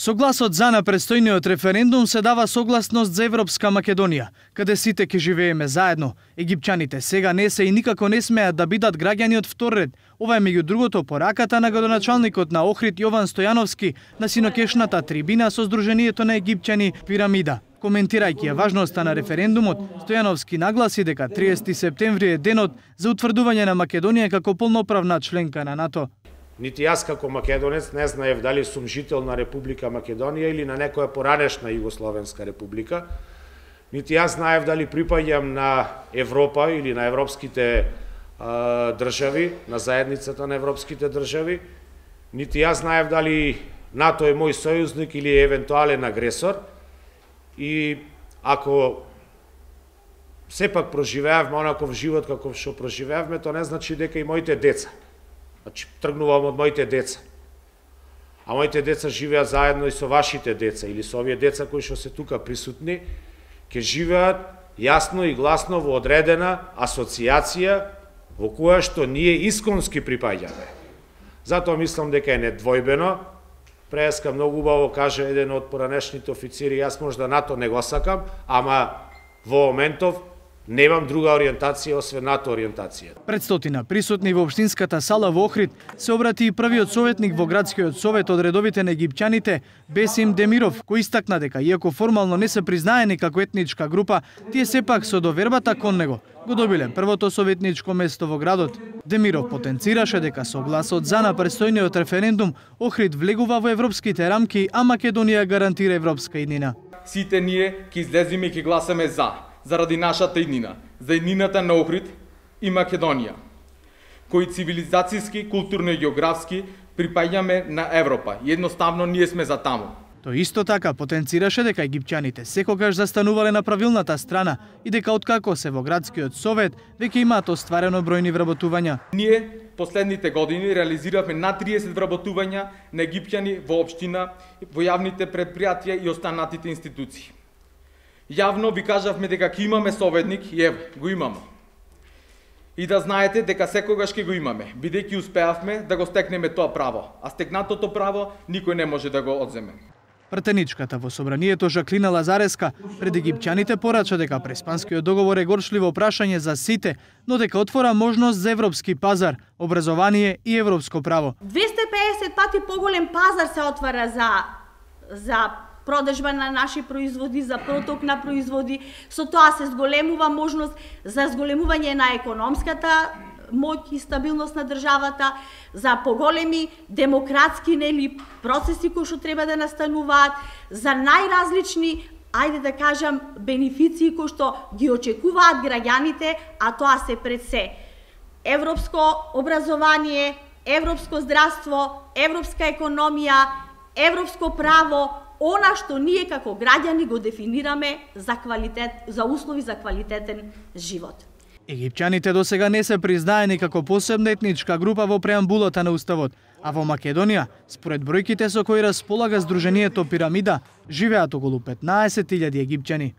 Согласот за на предстојниот референдум се дава согласност за Европска Македонија, каде сите ќе живееме заедно. Египчаните сега не се и никако не смеат да бидат граѓани од втор ред. Ова е меѓу другото пораката на градоначалникот на Охрид Јован Стојановски на синокешната трибина со Сдруженијето на египчани Пирамида. Коментирајќи ја важноста на референдумот, Стојановски нагласи дека 30 септември е денот за утврдување на Македонија како полноправна членка на НАТО. Нити јас како македонец не знаев дали сум жител на Република Македонија или на некоја поранешна Југословенска република. Нити јас знаев дали припаѓам на Европа или на европските држави, на заедницата на европските држави. Нити јас знаев дали НАТО е мој сојузник или е евентуален агресор. И ако сепак проживеавме онаков живот како што проживеавме, тоа не значи дека и моите деца. Значи, тргнувам од моите деца. А моите деца живеат заедно и со вашите деца, или со овие деца кои што се тука присутни, ќе живеат јасно и гласно во одредена асоциација во која што ние исконски припаѓаме. Затоа мислам дека е недвојбено. Преска многу убаво каже еден од поранешните официри, јас можда НАТО не го сакам, ама во моментов немам друга ориентација освен НАТО ориентација. Пред стотина присутни во општинската сала во Охрид се обрати и првиот советник во градскиот совет од редовите на египчаните Бесим Демиров, кој истакна дека иако формално не се признаени како етничка група, тие сепак со довербата кон него го добиле првото советничко место во градот. Демиров потенцираше дека со гласот за на предстојниот референдум Охрид влегува во европските рамки, а Македонија гарантира европска иднина. Сите ние ќе излеземе и ќе гласаме заради нашата иднина, за иднината на Охрид и Македонија, кои цивилизацијски, културно и географски припаѓаме на Европа. Едноставно ние сме за таму. Тој исто така потенцираше дека египчаните секогаш застанувале на правилната страна и дека откако се во градскиот совет веќе имаат остварено бројни вработувања. Ние последните години реализиравме над 30 вработувања на египќани во општина, во јавните предпријатија и останатите институции. Јавно ви кажавме дека ќе имаме советник и го имаме. И да знаете дека секогаш ќе го имаме, бидејќи успеавме да го стекнеме тоа право, а стекнатото право никој не може да го одземе. Пратеничката во собранието Жаклина Лазареска пред египчаните порача дека Преспанскиот договор е горчливо прашање за сите, но дека отвора можност за европски пазар, образование и европско право. 250 пати поголем пазар се отвара за продажба на наши производи, за проток на производи. Со тоа се зголемува можност за зголемување на економската моќ и стабилност на државата, за поголеми демократски процеси кои што треба да настануваат, за најразлични, ајде да кажам, бенефиции кои што ги очекуваат граѓаните, а тоа се пред се европско образование, европско здравство, европска економија, европско право, она што ние како граѓани го дефинираме за услови за квалитетен живот. Египчаните досега не се признаени како посебна етничка група во преамбулата на Уставот, а во Македонија, според бројките со кои располага Сдруженијето Пирамида, живеат околу 15.000 египчани.